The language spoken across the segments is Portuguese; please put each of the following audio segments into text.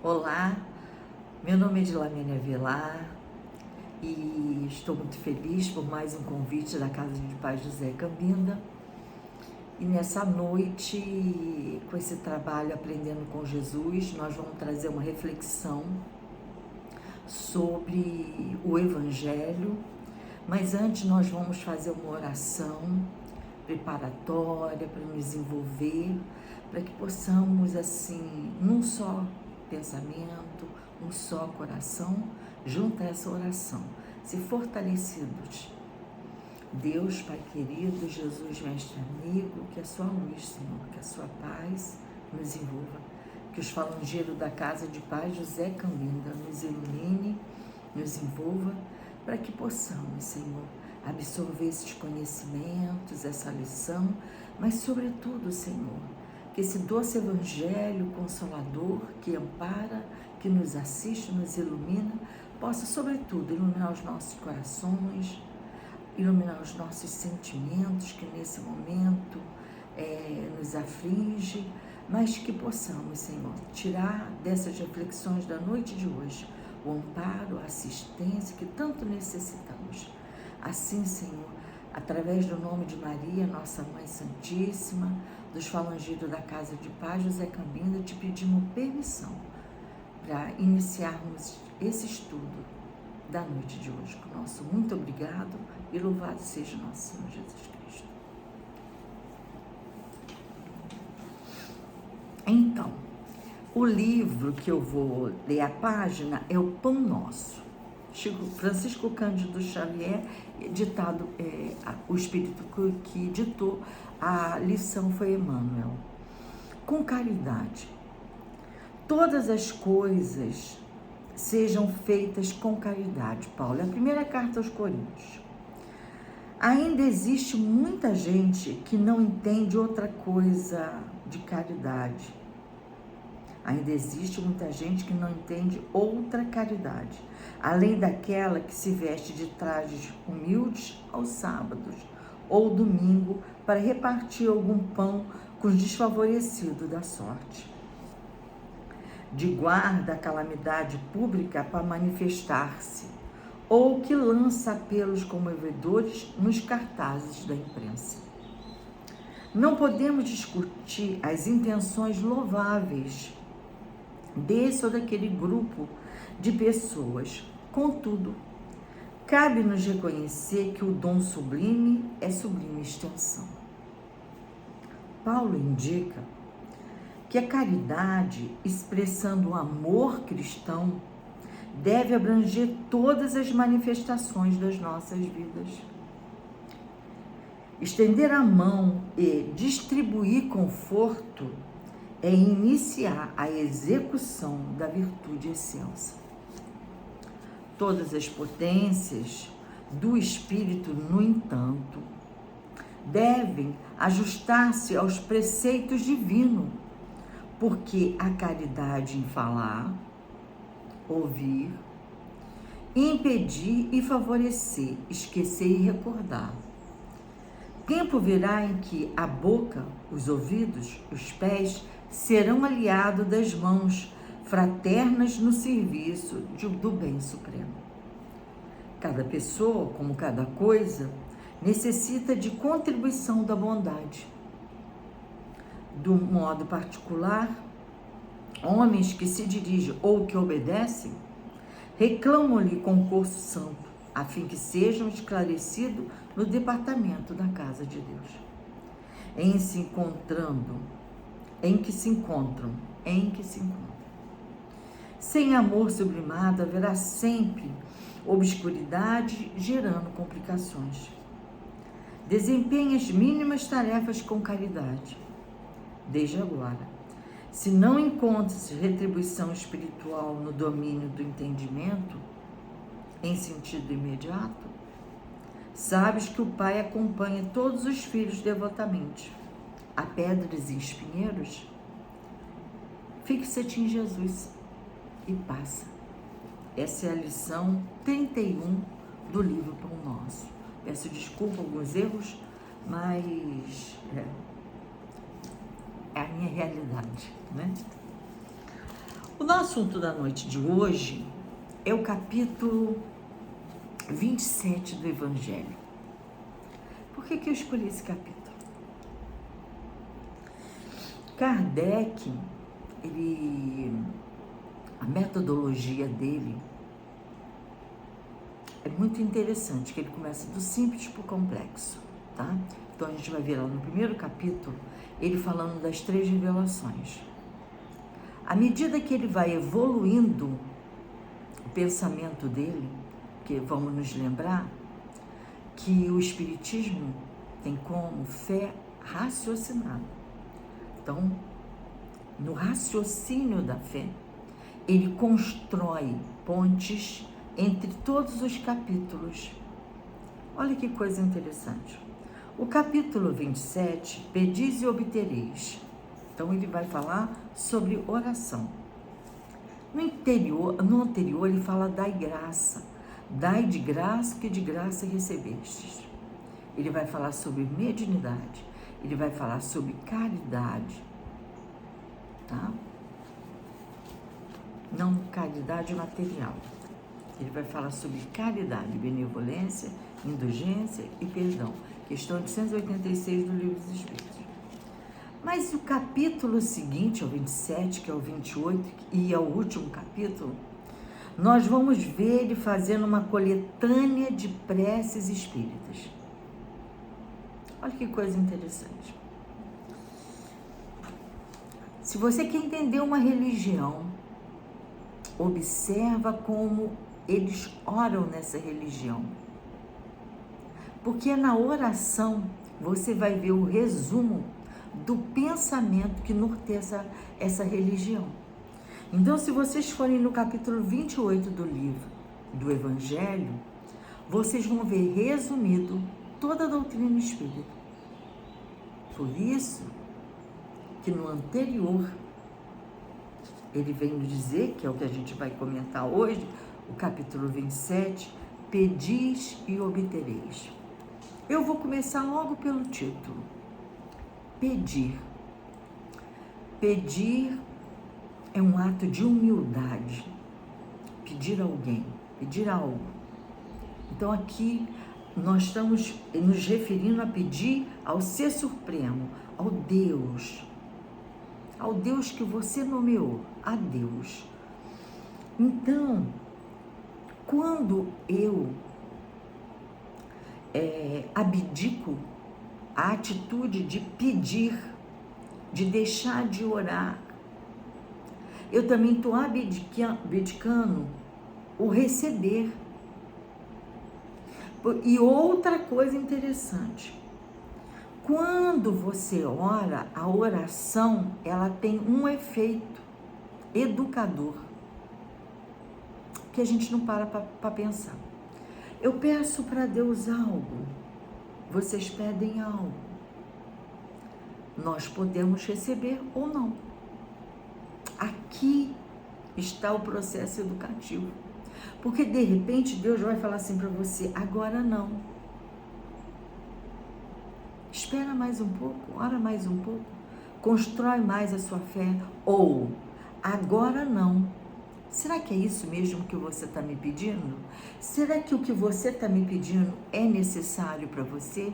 Olá, meu nome é Dilamene Avelar e estou muito feliz por mais um convite da Casa de Paz José Cambinda. E nessa noite, com esse trabalho Aprendendo com Jesus, nós vamos trazer uma reflexão sobre o Evangelho. Mas antes nós vamos fazer uma oração preparatória para nos envolver, para que possamos, assim, num só pensamento, um só coração, junto a essa oração, se fortalecidos. Deus, Pai querido, Jesus, Mestre amigo, que a sua luz, Senhor, que a sua paz nos envolva, que os falangeiros da Casa de Paz José Cambinda nos ilumine, nos envolva, para que possamos, Senhor, absorver esses conhecimentos, essa lição, mas sobretudo, Senhor, que esse doce Evangelho consolador que ampara, que nos assiste, nos ilumina, possa sobretudo iluminar os nossos corações, iluminar os nossos sentimentos que nesse momento nos aflige, mas que possamos, Senhor, tirar dessas reflexões da noite de hoje o amparo, a assistência que tanto necessitamos. Assim, Senhor, através do nome de Maria, nossa Mãe Santíssima, dos falangeiros da Casa de Paz José Cambinda, te pedimos permissão para iniciarmos esse estudo da noite de hoje. Nosso muito obrigado e louvado seja nosso Senhor Jesus Cristo. Então, o livro que eu vou ler a página é O Pão Nosso, Francisco Cândido Xavier, ditado, o espírito que ditou a lição foi Emmanuel. Com caridade, todas as coisas sejam feitas com caridade. Paulo, é a primeira carta aos Coríntios. Ainda existe muita gente que não entende outra coisa de caridade. Ainda existe muita gente que não entende outra caridade, além daquela que se veste de trajes humildes aos sábados ou domingo para repartir algum pão com os desfavorecidos da sorte. De guarda a calamidade pública para manifestar-se, ou que lança apelos comovedores nos cartazes da imprensa. Não podemos discutir as intenções louváveis desse ou daquele grupo de pessoas. Contudo, cabe-nos reconhecer que o dom sublime é sublime extensão. Paulo indica que a caridade, expressando o amor cristão, deve abranger todas as manifestações das nossas vidas. Estender a mão e distribuir conforto é iniciar a execução da virtude excelsa. Todas as potências do espírito, no entanto, devem ajustar-se aos preceitos divinos, porque a caridade em falar, ouvir, impedir e favorecer, esquecer e recordar. Tempo virá em que a boca, os ouvidos, os pés serão aliados das mãos fraternas no serviço do bem supremo. Cada pessoa, como cada coisa, necessita de contribuição da bondade. Do modo particular, homens que se dirigem ou que obedecem, reclamam-lhe concurso santo, a fim que sejam esclarecidos no departamento da casa de Deus. Em que se encontram. Sem amor sublimado, haverá sempre obscuridade, gerando complicações. Desempenhe as mínimas tarefas com caridade. Desde agora, se não encontra-se retribuição espiritual no domínio do entendimento, em sentido imediato, sabes que o Pai acompanha todos os filhos devotamente. A pedras e espinheiros, fixa-te em Jesus e passa. Essa é a lição 31 do livro Pão Nosso. Peço desculpa por alguns erros, mas é a minha realidade, né? O nosso assunto da noite de hoje é o capítulo 27 do Evangelho. Por que eu escolhi esse capítulo? Kardec, a metodologia dele é muito interessante, que ele começa do simples para o complexo, tá? Então a gente vai ver lá no primeiro capítulo, ele falando das 3 revelações. À medida que ele vai evoluindo o pensamento dele, que vamos nos lembrar que o Espiritismo tem como fé raciocinada. Então, no raciocínio da fé, ele constrói pontes entre todos os capítulos. Olha que coisa interessante. O capítulo 27, pedis e obtereis. Então, ele vai falar sobre oração. No anterior, ele fala dai graça. Dai de graça que de graça recebestes. Ele vai falar sobre mediunidade. Ele vai falar sobre caridade. Tá? Não caridade material. Ele vai falar sobre caridade, benevolência, indulgência e perdão. Questão 886 do Livro dos Espíritos. Mas o capítulo seguinte, ao 27, que é o 28, e é o último capítulo, nós vamos ver ele fazendo uma coletânea de preces espíritas. Olha que coisa interessante. Se você quer entender uma religião, observa como eles oram nessa religião. Porque na oração você vai ver o resumo do pensamento que norteia essa religião. Então, se vocês forem no capítulo 28 do livro do Evangelho, vocês vão ver resumido toda a doutrina espírita. Por isso que no anterior, ele vem nos dizer, que é o que a gente vai comentar hoje, o capítulo 27, pedis e obtereis. Eu vou começar logo pelo título. Pedir. Pedir é um ato de humildade. Pedir a alguém, pedir algo. Então aqui nós estamos nos referindo a pedir ao Ser Supremo, ao Deus que você nomeou, a Deus. Então, quando eu abdico a atitude de pedir, de deixar de orar, eu também estou abdicando o receber. E outra coisa interessante, quando você ora, a oração, ela tem um efeito educador, que a gente não para pensar. Eu peço para Deus algo, vocês pedem algo. Nós podemos receber ou não. Aqui está o processo educativo. Porque de repente Deus vai falar assim para você, agora não. Espera mais um pouco, ora mais um pouco, constrói mais a sua fé. Ou, agora não. Será que é isso mesmo que você está me pedindo? Será que o que você está me pedindo é necessário para você?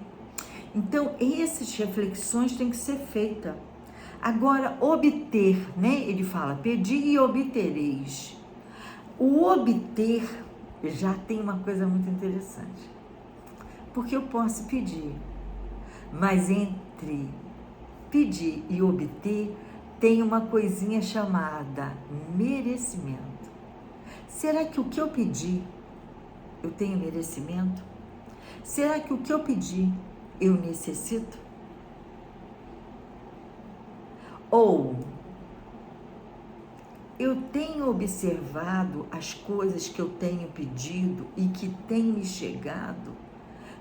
Então, essas reflexões têm que ser feitas. Agora, obter, né? Ele fala, pedi e obtereis. O obter já tem uma coisa muito interessante. Porque eu posso pedir, mas entre pedir e obter tem uma coisinha chamada merecimento. Será que o que eu pedi, eu tenho merecimento? Será que o que eu pedi, eu necessito? Ou eu tenho observado as coisas que eu tenho pedido e que têm me chegado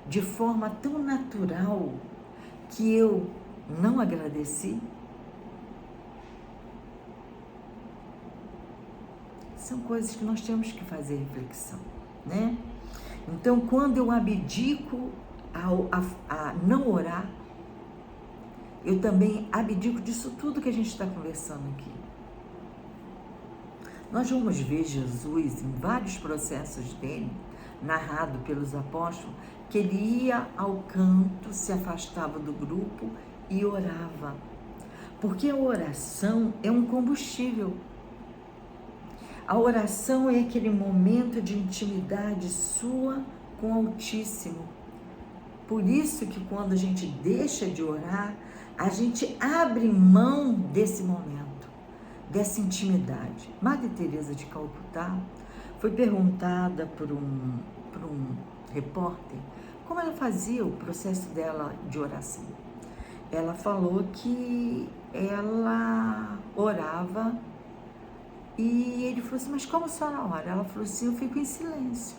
de forma tão natural que eu não agradeci? São coisas que nós temos que fazer reflexão, né? Então, quando eu abdico a não orar, eu também abdico disso tudo que a gente está conversando aqui. Nós vamos ver Jesus em vários processos dele, narrado pelos apóstolos, que ele ia ao canto, se afastava do grupo e orava. Porque a oração é um combustível. A oração é aquele momento de intimidade sua com o Altíssimo. Por isso que quando a gente deixa de orar, a gente abre mão desse momento, dessa intimidade. Madre Teresa de Calcutá foi perguntada por um repórter como ela fazia o processo dela de oração. Ela falou que ela orava e ele falou assim, mas como a senhora ora? Ela falou assim, eu fico em silêncio.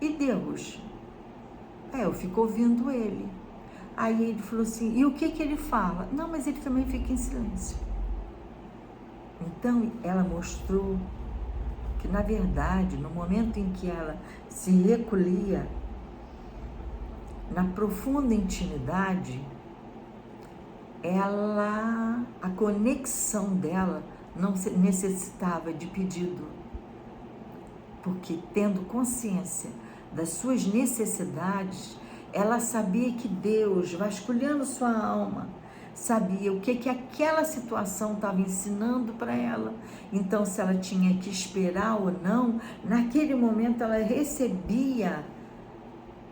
E Deus? Eu fico ouvindo ele. Aí ele falou assim, e o que ele fala? Não, mas ele também fica em silêncio. Então, ela mostrou que, na verdade, no momento em que ela se recolhia na profunda intimidade, a conexão dela não necessitava de pedido, porque tendo consciência das suas necessidades, ela sabia que Deus, vasculhando sua alma, sabia o que aquela situação estava ensinando para ela. Então, se ela tinha que esperar ou não, naquele momento ela recebia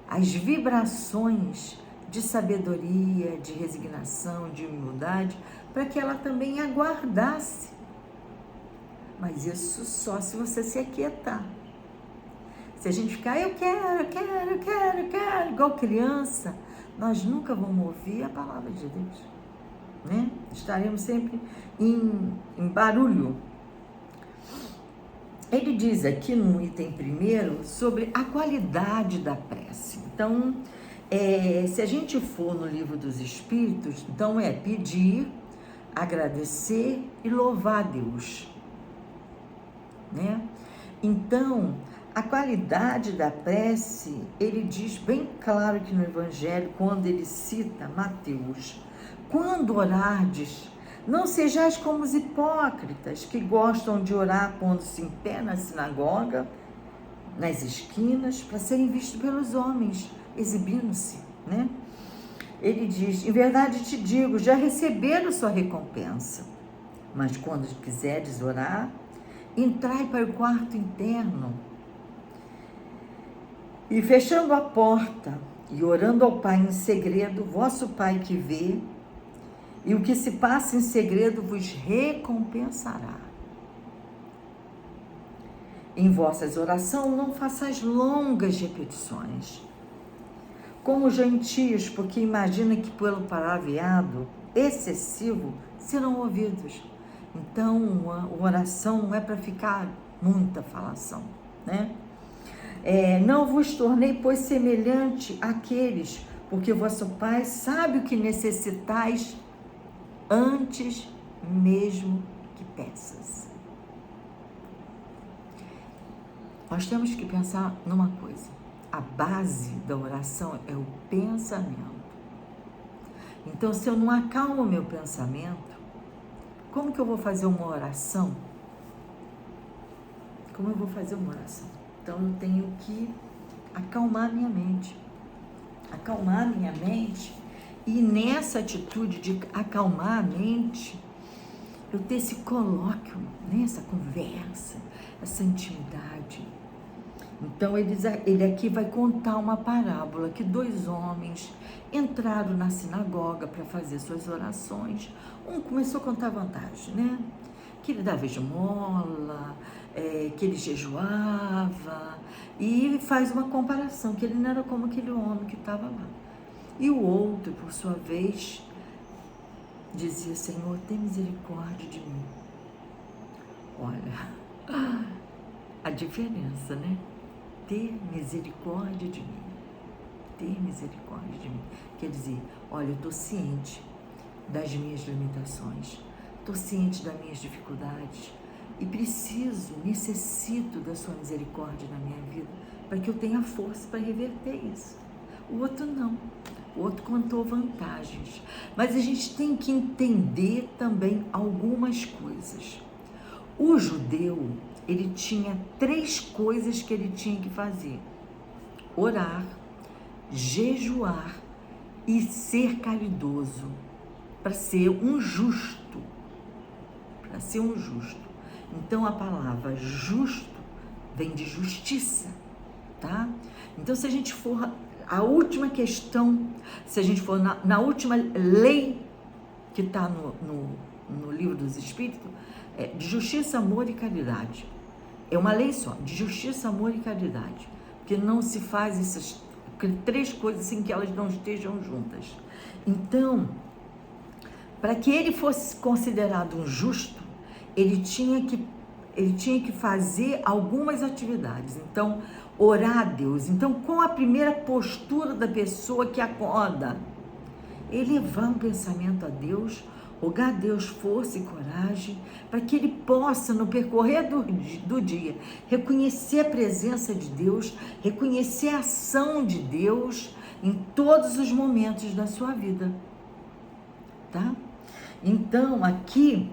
as vibrações de sabedoria, de resignação, de humildade, para que ela também aguardasse. Mas isso só se você se aquietar. Se a gente ficar, eu quero, igual criança, nós nunca vamos ouvir a palavra de Deus, né? Estaremos sempre em barulho. Ele diz aqui no item primeiro sobre a qualidade da prece. Então, se a gente for no Livro dos Espíritos, então é pedir, agradecer e louvar a Deus, né? Então, a qualidade da prece, ele diz bem claro que no Evangelho, quando ele cita Mateus, quando orardes, não sejais como os hipócritas, que gostam de orar pondo-se em pé na sinagoga, nas esquinas, para serem vistos pelos homens, exibindo-se, né? Ele diz, em verdade te digo, já receberam sua recompensa, mas quando quiseres orar, entrai para o quarto interno, e fechando a porta, e orando ao Pai em segredo, vosso Pai que vê, e o que se passa em segredo vos recompensará. Em vossas orações não façais longas repetições, como os gentios, porque imagina que pelo palavreado excessivo serão ouvidos. Então, a oração não é para ficar muita falação, né? Não vos tornei, pois, semelhante àqueles, porque vosso Pai sabe o que necessitais antes mesmo que peças. Nós temos que pensar numa coisa. A base da oração é o pensamento. Então, se eu não acalmo meu pensamento, como que eu vou fazer uma oração? Como eu vou fazer uma oração? Então, eu tenho que acalmar minha mente. Acalmar minha mente. E nessa atitude de acalmar a mente, eu ter esse colóquio, né? Essa conversa, essa intimidade. Então, ele aqui vai contar uma parábola que 2 homens entraram na sinagoga para fazer suas orações. Um começou a contar vantagem, né? Que ele dava esmola, que ele jejuava, e faz uma comparação, que ele não era como aquele homem que estava lá. E o outro, por sua vez, dizia, Senhor, tem misericórdia de mim. Olha, a diferença, né? Ter misericórdia de mim. Ter misericórdia de mim. Quer dizer, olha, eu estou ciente das minhas limitações, estou ciente das minhas dificuldades e necessito da sua misericórdia na minha vida para que eu tenha força para reverter isso. O outro não. o outro contou vantagens. Mas a gente tem que entender também algumas coisas. O judeu, ele tinha 3 coisas que ele tinha que fazer: orar, jejuar e ser caridoso, para ser um justo. Para ser um justo. Então a palavra justo vem de justiça, tá? Então se a gente for a última questão, se a gente for na última lei que está no livro dos Espíritos, é de justiça, amor e caridade. É uma lei só, de justiça, amor e caridade. Porque não se faz essas 3 coisas sem que elas não estejam juntas. Então, para que ele fosse considerado um justo, ele tinha que fazer algumas atividades. Então, orar a Deus. Então, com a primeira postura da pessoa que acorda, elevar um pensamento a Deus, rogar a Deus força e coragem, para que ele possa, no percorrer do dia, reconhecer a presença de Deus, reconhecer a ação de Deus em todos os momentos da sua vida, tá? Então, aqui,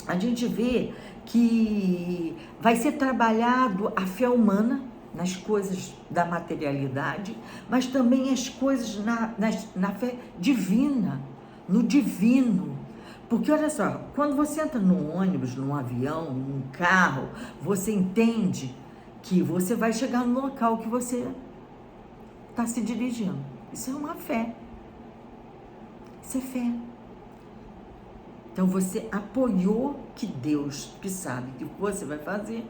a gente vê que vai ser trabalhado a fé humana nas coisas da materialidade, mas também as coisas na fé divina, no divino. Porque olha só, quando você entra num ônibus, num avião, num carro, você entende que você vai chegar no local que você está se dirigindo. Isso é uma fé. Isso é fé. Então você apoiou que Deus, que sabe o que você vai fazer,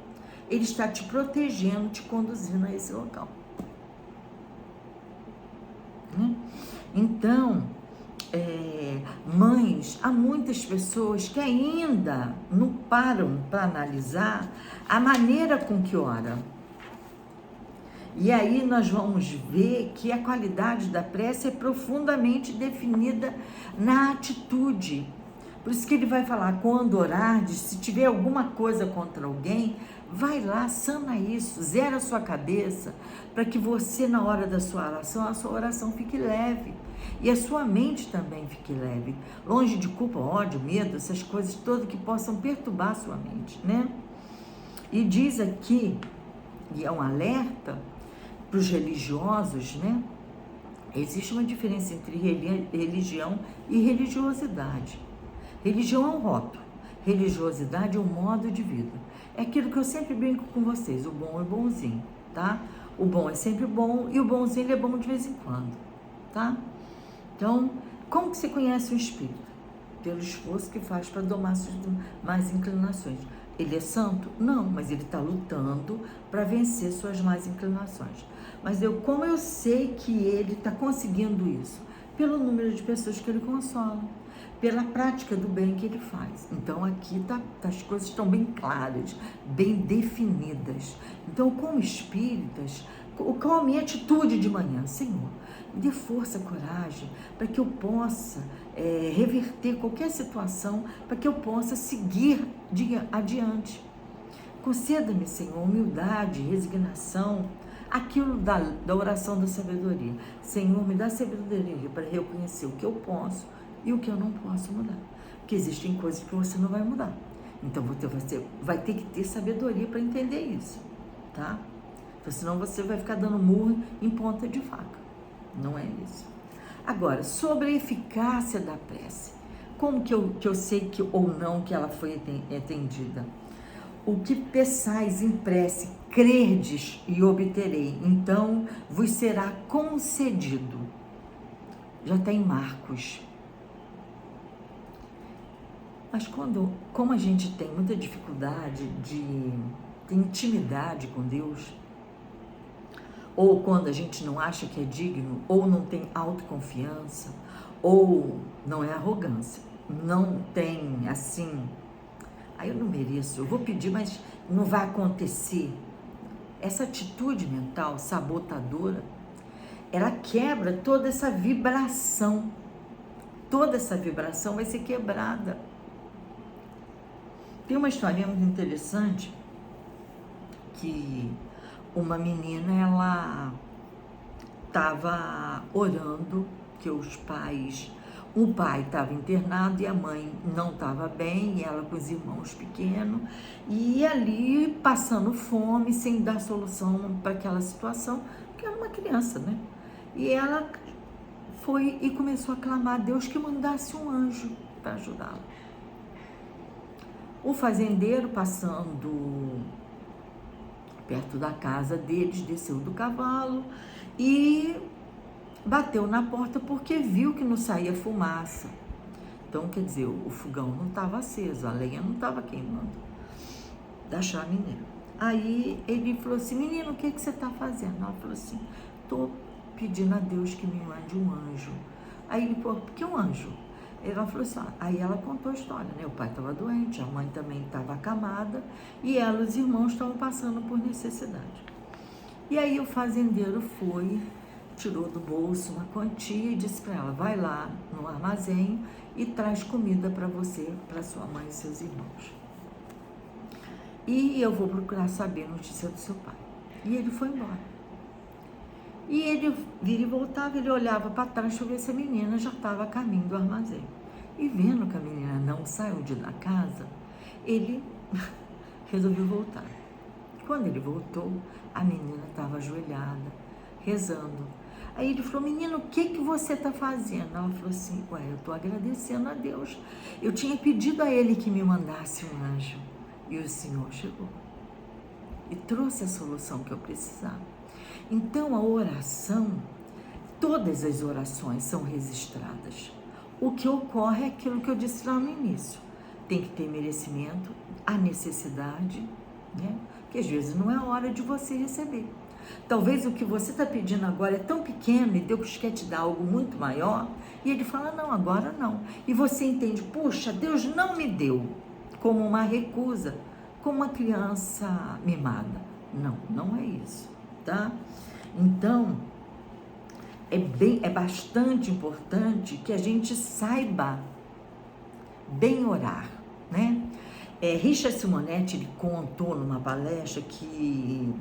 Ele está te protegendo, te conduzindo a esse local. Então, mães, há muitas pessoas que ainda não param para analisar a maneira com que ora. E aí nós vamos ver que a qualidade da prece é profundamente definida na atitude. Por isso que ele vai falar, quando orardes, se tiver alguma coisa contra alguém, vai lá, sana isso, zera a sua cabeça, para que você, na hora da sua oração, a sua oração fique leve. E a sua mente também fique leve, longe de culpa, ódio, medo, essas coisas todas que possam perturbar a sua mente, né? E diz aqui, e é um alerta para os religiosos, né? Existe uma diferença entre religião e religiosidade. Religião é um rótulo, religiosidade é um modo de vida. É aquilo que eu sempre brinco com vocês, o bom é bonzinho, tá? O bom é sempre bom e o bonzinho ele é bom de vez em quando, tá? Então, como que você conhece o espírito? Pelo esforço que faz para domar suas más inclinações. Ele é santo? Não, mas ele está lutando para vencer suas más inclinações. Mas como eu sei que ele está conseguindo isso? Pelo número de pessoas que ele consola, pela prática do bem que ele faz. Então aqui as coisas estão bem claras, bem definidas. Então, como espíritas, qual a minha atitude de manhã? Senhor, me dê força, coragem, para que eu possa reverter qualquer situação, para que eu possa seguir adiante. Conceda-me, Senhor, humildade, resignação, aquilo da oração da sabedoria. Senhor, me dá sabedoria para reconhecer o que eu posso e o que eu não posso mudar. Porque existem coisas que você não vai mudar. Então você vai ter que ter sabedoria para entender isso, tá? Então, senão você vai ficar dando murro em ponta de faca. Não é isso. Agora, sobre a eficácia da prece. Como que eu sei que ou não que ela foi atendida? O que peçais em prece, crerdes e obterei, então vos será concedido. Já está em Marcos. Mas como a gente tem muita dificuldade de ter intimidade com Deus, ou quando a gente não acha que é digno, ou não tem autoconfiança, ou não é arrogância, não tem assim, eu não mereço, eu vou pedir, mas não vai acontecer. Essa atitude mental sabotadora, ela quebra toda essa vibração vai ser quebrada. Tem uma historinha muito interessante que uma menina, ela estava orando, que o pai estava internado e a mãe não estava bem, e ela com os irmãos pequenos, e ali passando fome, sem dar solução para aquela situação, porque era uma criança, né? E ela foi e começou a clamar a Deus que mandasse um anjo para ajudá-la. O fazendeiro, passando perto da casa deles, desceu do cavalo e bateu na porta porque viu que não saía fumaça. Então, quer dizer, o fogão não estava aceso, a lenha não estava queimando da chaminé. Aí ele falou assim: menino, o que você está fazendo? Ela falou assim: estou pedindo a Deus que me mande um anjo. Aí ele falou: por que um anjo? Ela falou assim, aí ela contou a história, né? O pai estava doente, a mãe também estava acamada, e ela e os irmãos estavam passando por necessidade. E aí o fazendeiro foi, tirou do bolso uma quantia e disse para ela: vai lá no armazém e traz comida para você, para sua mãe e seus irmãos. E eu vou procurar saber a notícia do seu pai. E ele foi embora. E ele vira e voltava, ele olhava para trás para ver se a menina já estava a caminho do armazém. E vendo que a menina não saiu de da casa, ele resolveu voltar. Quando ele voltou, a menina estava ajoelhada, rezando. Aí ele falou: menina, o que você está fazendo? Ela falou assim: ué, eu estou agradecendo a Deus. Eu tinha pedido a ele que me mandasse um anjo. E o Senhor chegou e trouxe a solução que eu precisava. Então, a oração, todas as orações são registradas. O que ocorre é aquilo que eu disse lá no início. Tem que ter merecimento, a necessidade, né? Que às vezes não é hora de você receber. Talvez o que você está pedindo agora é tão pequeno e Deus quer te dar algo muito maior, e Ele fala: não, agora não. E você entende: puxa, Deus não me deu, como uma recusa, como uma criança mimada. Não, não é isso, tá? Então, é bastante importante que a gente saiba bem orar, né? Richard Simonetti, ele contou numa palestra que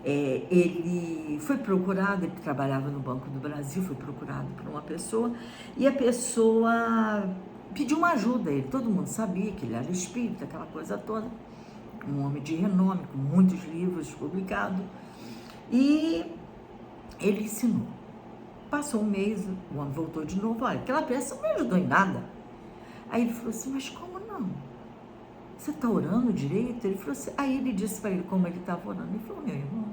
ele foi procurado, ele trabalhava no Banco do Brasil, foi procurado por uma pessoa, e a pessoa pediu uma ajuda a ele. Todo mundo sabia que ele era espírita, aquela coisa toda, um homem de renome, com muitos livros publicados, e ele ensinou. Passou um mês, o homem voltou de novo: olha, aquela peça não me ajudou em nada. Aí ele falou assim: mas como não? Você está orando direito? Ele falou assim. Aí ele disse para ele como ele estava orando. Ele falou: meu irmão,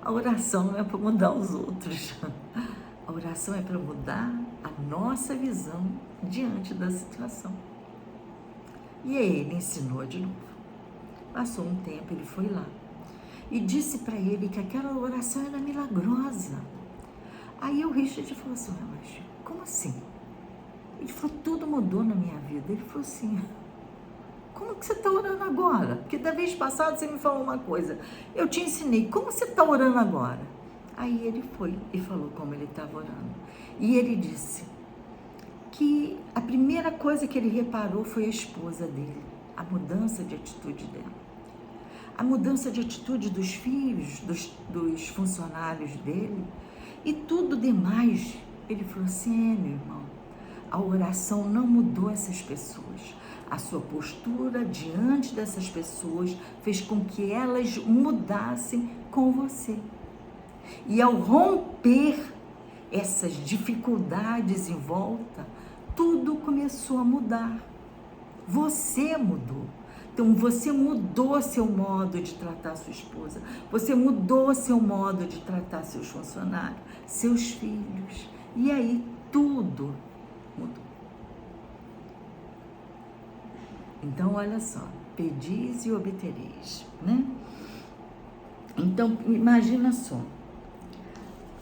a oração não é para mudar os outros. A oração é para mudar a nossa visão diante da situação. E aí ele ensinou de novo. Passou um tempo, ele foi lá e disse para ele que aquela oração era milagrosa. Aí o Richard falou assim: mas como assim? Ele falou: tudo mudou na minha vida. Ele falou assim: como que você está orando agora? Porque da vez passada você me falou uma coisa, eu te ensinei, como você está orando agora? Aí ele foi e falou como ele estava orando. E ele disse que a primeira coisa que ele reparou foi a esposa dele, a mudança de atitude dela. A mudança de atitude dos filhos, dos funcionários dele, e tudo demais. Ele falou assim: meu irmão, a oração não mudou essas pessoas. A sua postura diante dessas pessoas fez com que elas mudassem com você. E ao romper essas dificuldades em volta, tudo começou a mudar. Você mudou. Então, você mudou seu modo de tratar sua esposa, você mudou seu modo de tratar seus funcionários, seus filhos, e aí tudo mudou. Então, olha só, pedis e obtereis, né? Então, imagina só,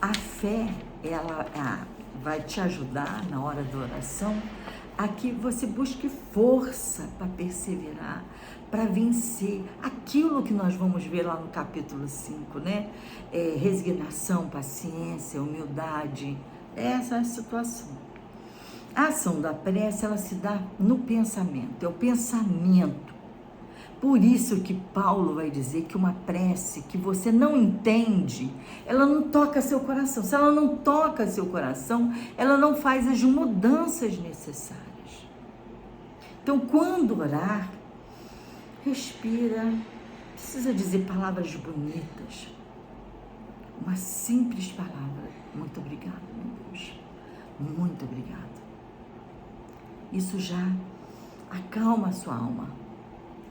a fé, ela vai te ajudar na hora da oração a que você busque força para perseverar, para vencer aquilo que nós vamos ver lá no capítulo 5, né? Resignação, paciência, humildade, essa é a situação. A ação da prece, ela se dá no pensamento, é o pensamento. Por isso que Paulo vai dizer que uma prece que você não entende, ela não toca seu coração. Se ela não toca seu coração, ela não faz as mudanças necessárias. Então, quando orar, respira, precisa dizer palavras bonitas. Uma simples palavra. Muito obrigado, meu Deus. Muito obrigado. Isso já acalma a sua alma.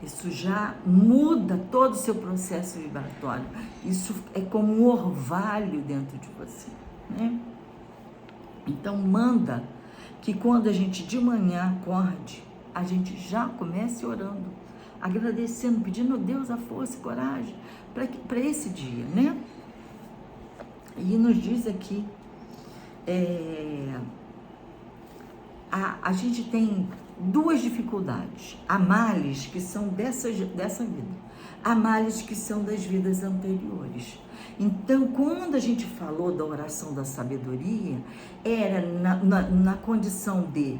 Isso já muda todo o seu processo vibratório. Isso é como um orvalho dentro de você, né? Então, manda que quando a gente de manhã acorde, a gente já comece orando, agradecendo, pedindo a Deus a força e coragem para esse dia, né? E nos diz aqui, a gente tem duas dificuldades. Há males que são dessa vida, há males que são das vidas anteriores. Então, quando a gente falou da oração da sabedoria, era na condição de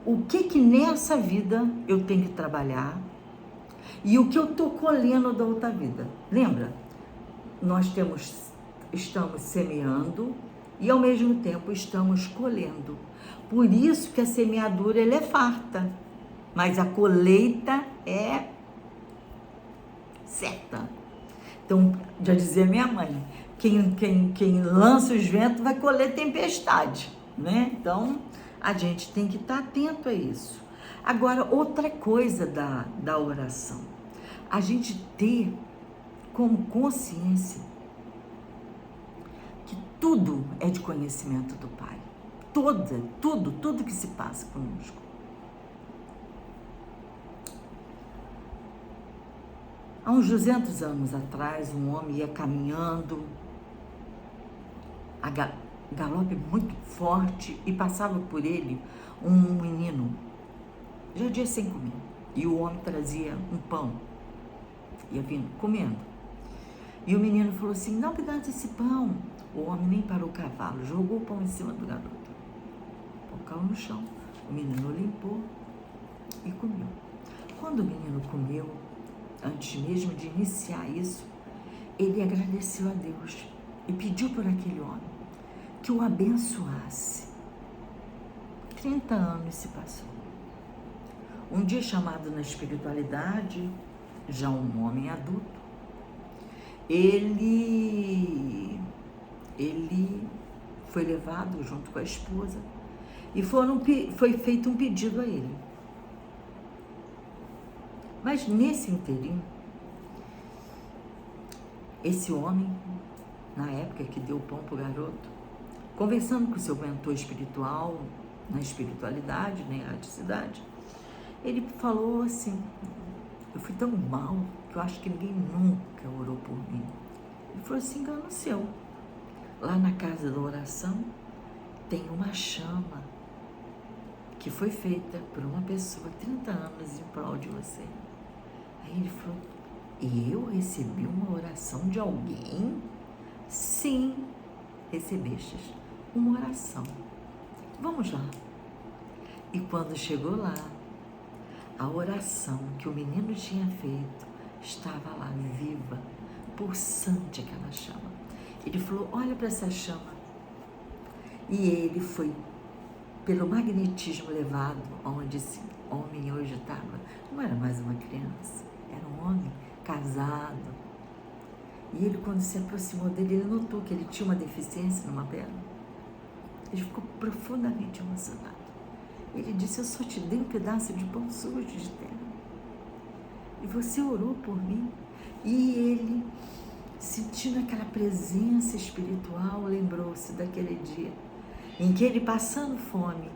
o que nessa vida eu tenho que trabalhar e o que eu estou colhendo da outra vida. Lembra? Nós estamos semeando e ao mesmo tempo estamos colhendo. Por isso que a semeadura ela é farta, mas a colheita é certa. Então, já dizia minha mãe, quem lança os ventos vai colher tempestade, né? Então, a gente tem que estar atento a isso. Agora, outra coisa da oração, a gente ter como consciência que tudo é de conhecimento do Pai. Tudo que se passa conosco. Há uns 200 anos atrás, um homem ia caminhando a galope muito forte e passava por ele um menino, já dia sem comer, e o homem trazia um pão, ia vindo comendo, e o menino falou assim: dá um pedaço desse pão. O homem nem parou o cavalo, jogou o pão em cima do garoto, o pão caiu no chão, o menino limpou e comeu. Quando o menino comeu, antes mesmo de iniciar isso, ele agradeceu a Deus e pediu por aquele homem que o abençoasse. 30 anos se passou. Um dia, chamado na espiritualidade, já um homem adulto, ele foi levado junto com a esposa e foi feito um pedido a ele. Mas nesse inteirinho, esse homem, na época que deu o pão para o garoto, conversando com o seu mentor espiritual, na espiritualidade, na erraticidade, ele falou assim: eu fui tão mal que eu acho que ninguém nunca orou por mim. Ele falou assim: engano seu. Lá na casa da oração tem uma chama que foi feita por uma pessoa 30 anos em prol de você. Aí ele falou: eu recebi uma oração de alguém? Sim, recebestes uma oração. Vamos lá. E quando chegou lá, a oração que o menino tinha feito estava lá viva, pulsante aquela chama. Ele falou: olha para essa chama. E ele foi, pelo magnetismo levado, onde esse homem hoje estava. Não era mais uma criança, era um homem casado. E ele, quando se aproximou dele, ele notou que ele tinha uma deficiência numa perna. Ele ficou profundamente emocionado. Ele disse: eu só te dei um pedaço de pão sujo de terra. E você orou por mim. E ele, sentindo aquela presença espiritual, lembrou-se daquele dia em que ele, passando fome,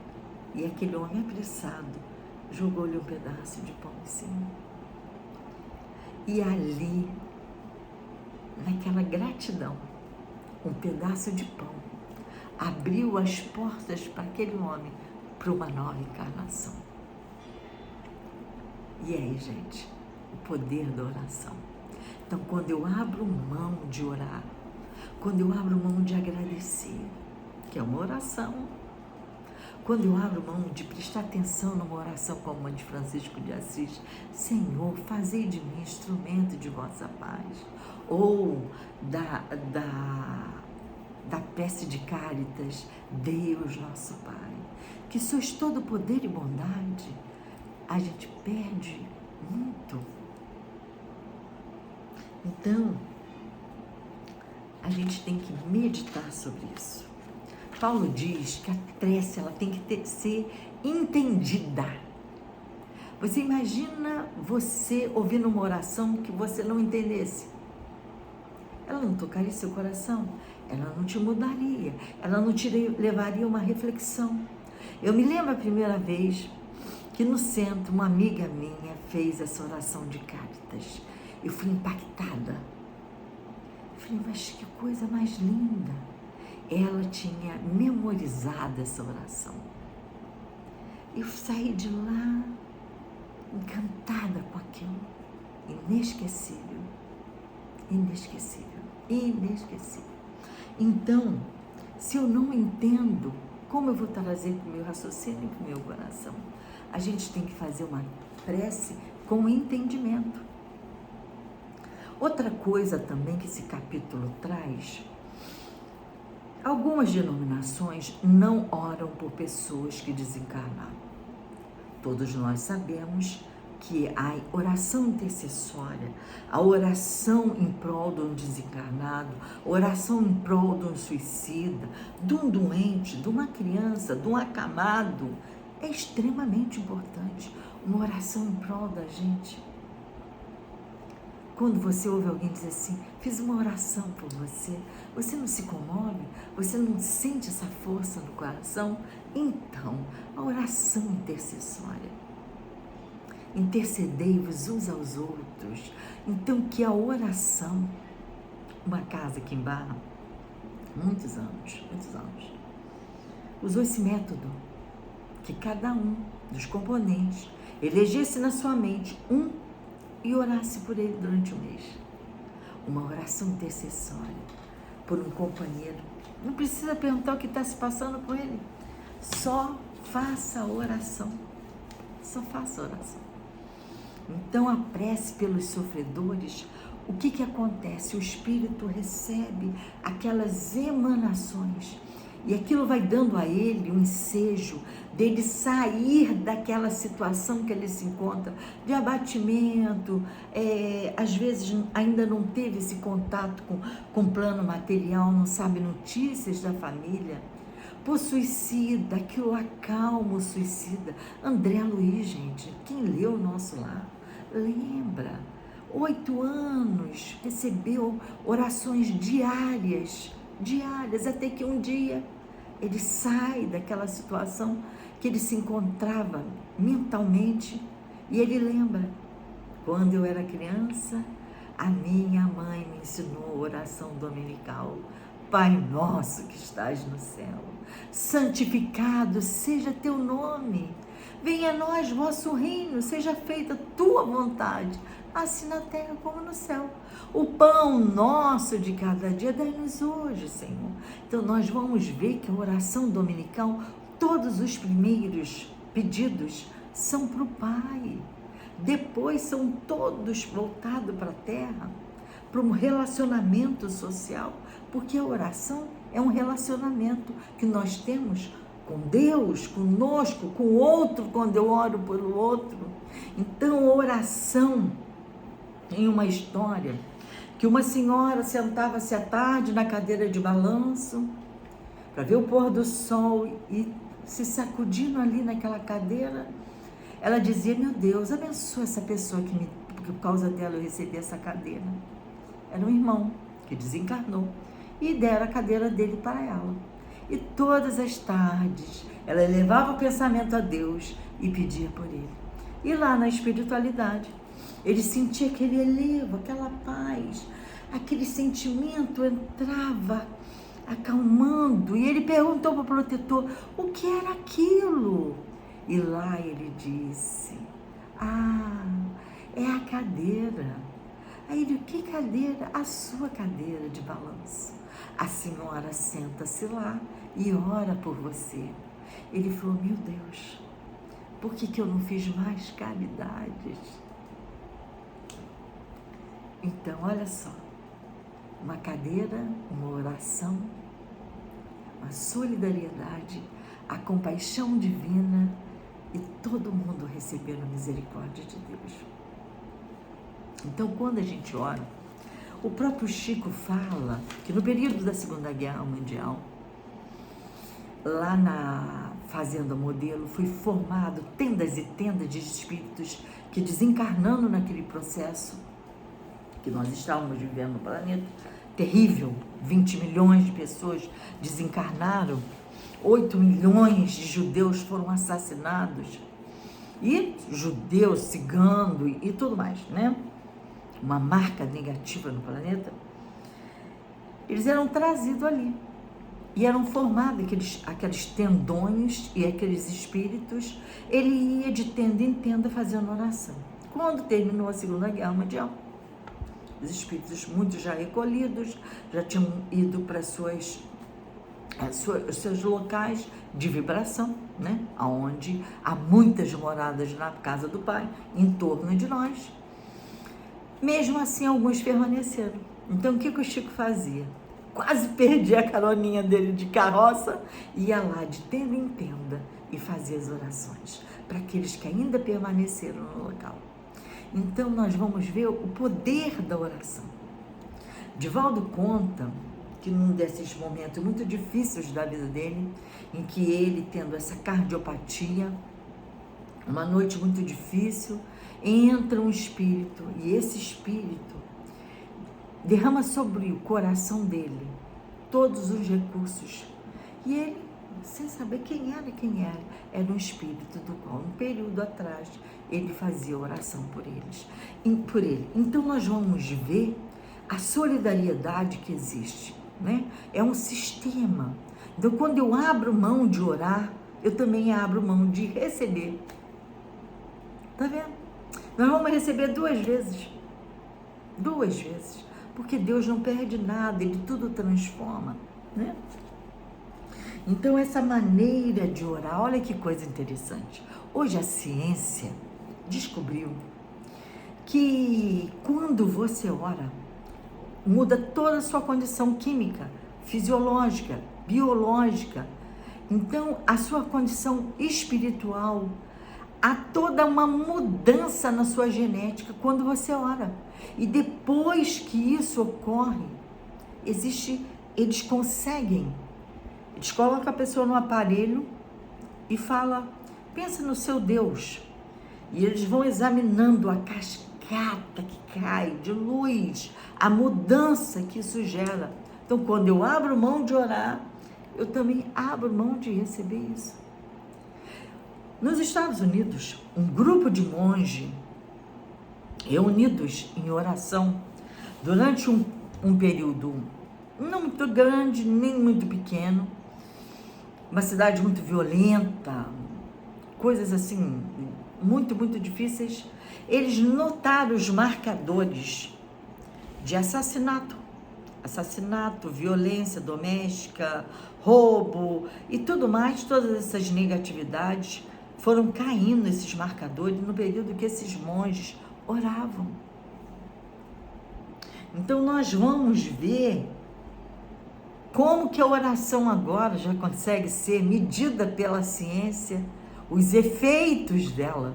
e aquele homem apressado jogou-lhe um pedaço de pão em cima. E ali, naquela gratidão, um pedaço de pão abriu as portas para aquele homem para uma nova encarnação. E aí, gente, o poder da oração. Então, quando eu abro mão de orar, quando eu abro mão de agradecer, que é uma oração, quando eu abro mão de prestar atenção numa oração como a de Francisco de Assis, Senhor, fazei de mim instrumento de vossa paz, ou da prece de Cáritas, Deus nosso Pai, que sois todo poder e bondade, a gente perde muito. Então, a gente tem que meditar sobre isso. Paulo diz que a prece ela tem que ser entendida. Você imagina você ouvindo uma oração que você não entendesse? Ela não tocaria seu coração, ela não te mudaria, ela não te levaria a uma reflexão. Eu me lembro a primeira vez que no centro uma amiga minha fez essa oração de Cáritas. Eu fui impactada. Eu falei, mas que coisa mais linda. Ela tinha memorizado essa oração. Eu saí de lá encantada com aquilo. Inesquecível. Inesquecível. Inesquecível. Então, se eu não entendo, como eu vou trazer para o meu raciocínio e para o meu coração? A gente tem que fazer uma prece com entendimento. Outra coisa também que esse capítulo traz, algumas denominações não oram por pessoas que desencarnaram. Todos nós sabemos que a oração intercessória, a oração em prol de um desencarnado, oração em prol de um suicida, de um doente, de uma criança, de um acamado, é extremamente importante. Uma oração em prol da gente. Quando você ouve alguém dizer assim, fiz uma oração por você, você não se comove? Você não sente essa força no coração? Então, a oração intercessória. Intercedei-vos uns aos outros. Então, que a oração, uma casa aqui em Barra, muitos anos, usou esse método, que cada um dos componentes elegesse na sua mente um e orasse por ele durante o mês. Uma oração intercessória por um companheiro. Não precisa perguntar o que está se passando com ele. Só faça a oração. Só faça a oração. Então, a prece pelos sofredores, o que acontece? O espírito recebe aquelas emanações e aquilo vai dando a ele um ensejo dele sair daquela situação que ele se encontra, de abatimento, às vezes ainda não teve esse contato com o plano material, não sabe notícias da família. Por suicida, aquilo acalma o suicida. André Luiz, gente, quem leu o Nosso Lar, lembra, 8 anos, recebeu orações diárias, até que um dia ele sai daquela situação que ele se encontrava mentalmente e ele lembra, quando eu era criança, a minha mãe me ensinou a oração dominical. Pai nosso que estás no céu, santificado seja teu nome, venha a nós vosso reino, seja feita tua vontade, assim na terra como no céu. O pão nosso de cada dia dai-nos hoje, Senhor. Então nós vamos ver que a oração dominical, todos os primeiros pedidos são para o Pai, depois são todos voltados para a terra, para um relacionamento social, porque a oração é um relacionamento que nós temos com Deus, conosco, com o outro, quando eu oro pelo outro. Então, a oração, em uma história, que uma senhora sentava-se à tarde na cadeira de balanço, para ver o pôr do sol e se sacudindo ali naquela cadeira, ela dizia, meu Deus, abençoa essa pessoa que por causa dela eu recebi essa cadeira. Era um irmão que desencarnou e deram a cadeira dele para ela. E todas as tardes ela elevava o pensamento a Deus e pedia por ele. E lá na espiritualidade, ele sentia aquele elevo, aquela paz, aquele sentimento entrava acalmando. E ele perguntou para o protetor, o que era aquilo? E lá ele disse, é a cadeira. Aí ele, que cadeira? A sua cadeira de balanço. A senhora senta-se lá e ora por você. Ele falou, meu Deus, por que eu não fiz mais caridades? Então, olha só, uma cadeira, uma oração, a solidariedade, a compaixão divina e todo mundo recebendo a misericórdia de Deus. Então, quando a gente ora, o próprio Chico fala que no período da Segunda Guerra Mundial, lá na Fazenda Modelo, foi formado tendas e tendas de espíritos que, desencarnando naquele processo que nós estávamos vivendo no planeta, terrível, 20 milhões de pessoas desencarnaram, 8 milhões de judeus foram assassinados, e judeus, ciganos e tudo mais, né? Uma marca negativa no planeta. Eles eram trazidos ali e eram formados aqueles tendões e aqueles espíritos. Ele ia de tenda em tenda fazendo oração. Quando terminou a Segunda Guerra Mundial, os espíritos, muitos já recolhidos, já tinham ido para seus locais de vibração, né? Onde há muitas moradas na casa do Pai, em torno de nós. Mesmo assim, alguns permaneceram. Então, o que o Chico fazia? Quase perdi a caroninha dele de carroça, ia lá de tenda em tenda e fazia as orações para aqueles que ainda permaneceram no local. Então, nós vamos ver o poder da oração. Divaldo conta que num desses momentos muito difíceis da vida dele, em que ele, tendo essa cardiopatia, uma noite muito difícil, entra um espírito, e esse espírito derrama sobre o coração dele todos os recursos. E ele, sem saber quem era um espírito do qual, um período atrás, ele fazia oração por ele. Então, nós vamos ver a solidariedade que existe, né? É um sistema. Então, quando eu abro mão de orar, eu também abro mão de receber. Tá vendo? Nós vamos receber duas vezes, porque Deus não perde nada, Ele tudo transforma, né? Então, essa maneira de orar, olha que coisa interessante. Hoje a ciência descobriu que quando você ora, muda toda a sua condição química, fisiológica, biológica. Então, a sua condição espiritual, há toda uma mudança na sua genética quando você ora. E depois que isso ocorre, eles colocam a pessoa no aparelho e fala, pensa no seu Deus. E eles vão examinando a cascata que cai de luz, a mudança que isso gera. Então, quando eu abro mão de orar, eu também abro mão de receber isso. Nos Estados Unidos, um grupo de monges reunidos em oração durante um período não muito grande, nem muito pequeno, uma cidade muito violenta, coisas assim, muito, muito difíceis, eles notaram os marcadores de assassinato, violência doméstica, roubo e tudo mais, todas essas negatividades foram caindo, esses marcadores, no período que esses monges oravam. Então, nós vamos ver como que a oração agora já consegue ser medida pela ciência, os efeitos dela.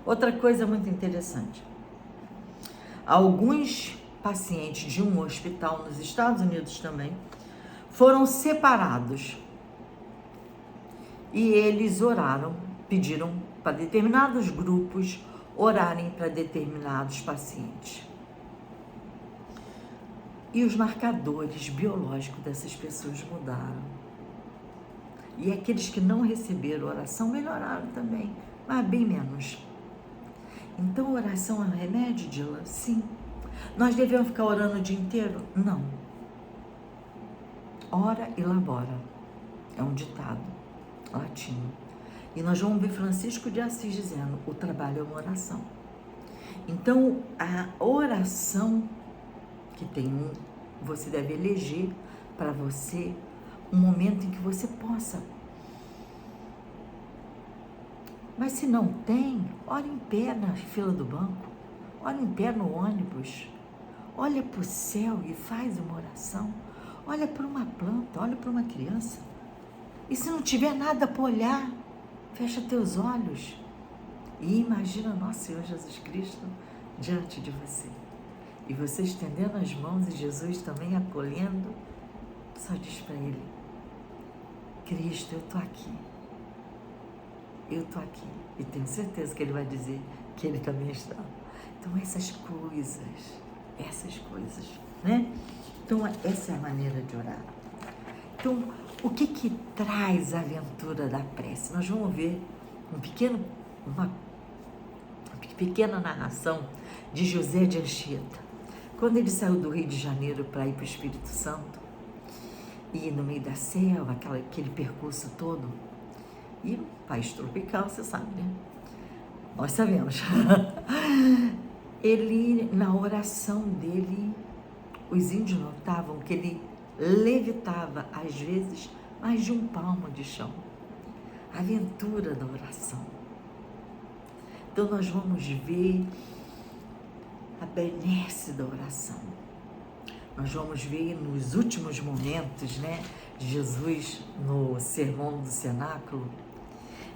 Outra coisa muito interessante. Alguns pacientes de um hospital nos Estados Unidos também foram separados e eles oraram, pediram para determinados grupos orarem para determinados pacientes. E os marcadores biológicos dessas pessoas mudaram. E aqueles que não receberam oração melhoraram também, mas bem menos. Então, oração é um remédio, Dila? Sim. Nós devemos ficar orando o dia inteiro? Não. Ora e labora. É um ditado latino. E nós vamos ver Francisco de Assis dizendo, o trabalho é uma oração. Então, a oração que você deve eleger para você um momento em que você possa Mas se não tem, ora em pé na fila do banco, ora em pé no ônibus, olha para o céu e faz uma oração, olha para uma planta, olha para uma criança. E se não tiver nada para olhar, fecha teus olhos e imagina nosso Senhor Jesus Cristo diante de você. E você estendendo as mãos e Jesus também acolhendo, só diz para ele: Cristo, eu estou aqui. Eu estou aqui. E tenho certeza que ele vai dizer que ele também está. Então essas coisas, né? Então essa é a maneira de orar. Então, o que traz a aventura da prece? Nós vamos ver uma pequena narração de José de Anchieta. Quando ele saiu do Rio de Janeiro para ir para o Espírito Santo, e no meio da selva, aquele percurso todo, e país tropical, você sabe, né? Nós sabemos. Ele, na oração dele, os índios notavam que ele levitava, às vezes, mais de um palmo de chão. A aventura da oração. Então, nós vamos ver a benesse da oração. Nós vamos ver nos últimos momentos, né, de Jesus, no Sermão do Cenáculo,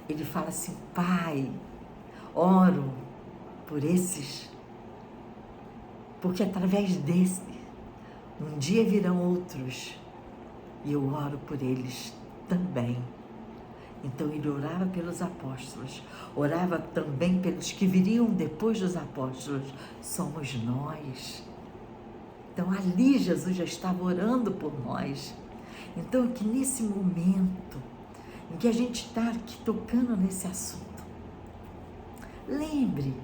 ele fala assim: Pai, oro por esses, porque através desse, um dia virão outros, e eu oro por eles também. Então ele orava pelos apóstolos, orava também pelos que viriam depois dos apóstolos, somos nós. Então ali Jesus já estava orando por nós. Então que nesse momento em que a gente está aqui tocando nesse assunto, lembre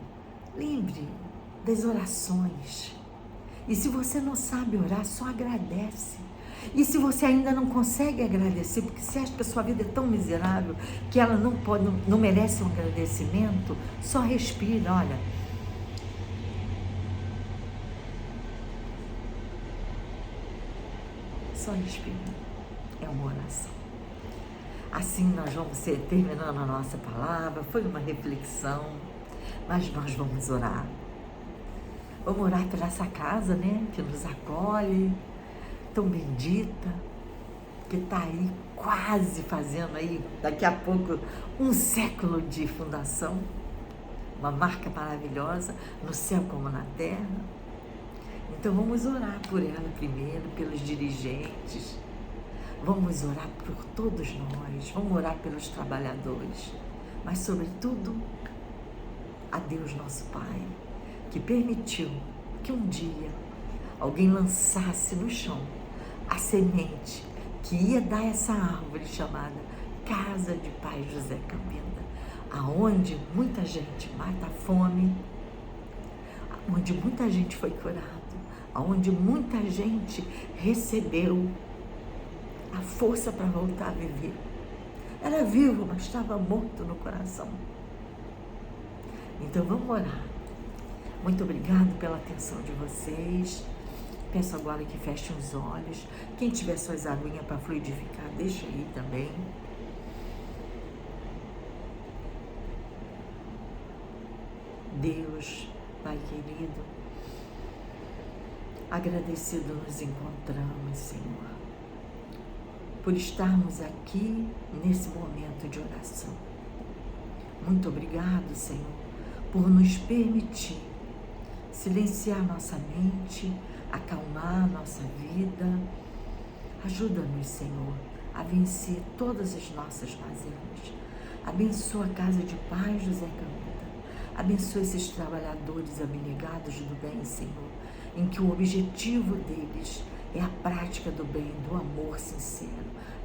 das orações. E se você não sabe orar, só agradece. E se você ainda não consegue agradecer, porque você acha que a sua vida é tão miserável que ela não merece um agradecimento, só respira, olha. Só respira. É uma oração. Assim nós vamos terminando a nossa palavra. Foi uma reflexão, mas nós vamos orar. Vamos orar por essa casa, né, que nos acolhe, tão bendita, que está aí quase fazendo aí, daqui a pouco, 1 século de fundação, uma marca maravilhosa, no céu como na terra. Então vamos orar por ela primeiro, pelos dirigentes, vamos orar por todos nós, vamos orar pelos trabalhadores, mas sobretudo a Deus nosso Pai, que permitiu que um dia alguém lançasse no chão a semente que ia dar essa árvore chamada Casa de Pai José Cambinda, aonde muita gente mata a fome, onde muita gente foi curada, aonde muita gente recebeu a força para voltar a viver. Era vivo, mas estava morto no coração. Então vamos orar. Muito obrigado pela atenção de vocês. Peço agora que fechem os olhos. Quem tiver suas aguinhas para fluidificar, deixa aí também. Deus, Pai querido, agradecido nos encontramos, Senhor, por estarmos aqui nesse momento de oração. Muito obrigado, Senhor, por nos permitir silenciar nossa mente, acalmar nossa vida. Ajuda-nos, Senhor, a vencer todas as nossas mazelas. Abençoa a casa de Pai José Cambinda. Abençoa esses trabalhadores abnegados do bem, Senhor, em que o objetivo deles é a prática do bem, do amor sincero,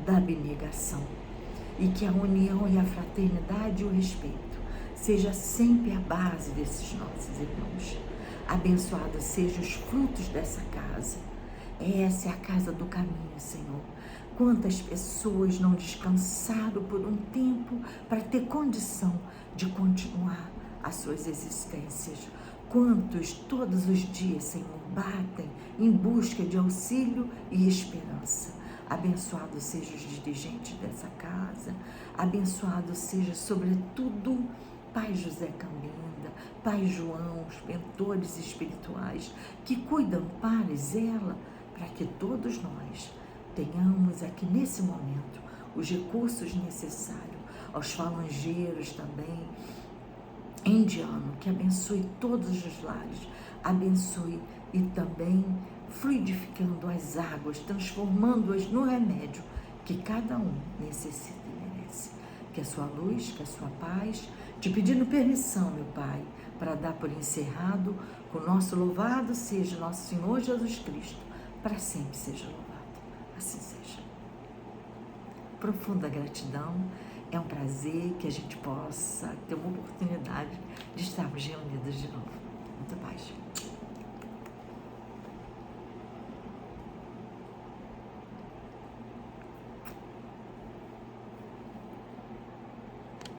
da abnegação. E que a união e a fraternidade e o respeito seja sempre a base desses nossos irmãos. Abençoados sejam os frutos dessa casa. Essa é a casa do caminho, Senhor. Quantas pessoas não descansaram por um tempo para ter condição de continuar as suas existências. Quantos todos os dias, Senhor, batem em busca de auxílio e esperança. abençoado seja os dirigentes dessa casa, abençoado seja, sobretudo, Pai José Cambinda, Pai João, os mentores espirituais que cuidam para e zela para que todos nós tenhamos aqui nesse momento os recursos necessários, aos falangeiros também, indiano, que abençoe todos os lares, abençoe e também fluidificando as águas, transformando-as no remédio que cada um necessita e merece. Que a sua luz, que a sua paz, te pedindo permissão, meu Pai, para dar por encerrado, com o nosso louvado seja nosso Senhor Jesus Cristo, para sempre seja louvado. Assim seja. Profunda gratidão, é um prazer que a gente possa ter uma oportunidade de estarmos reunidos de novo. Muito paz.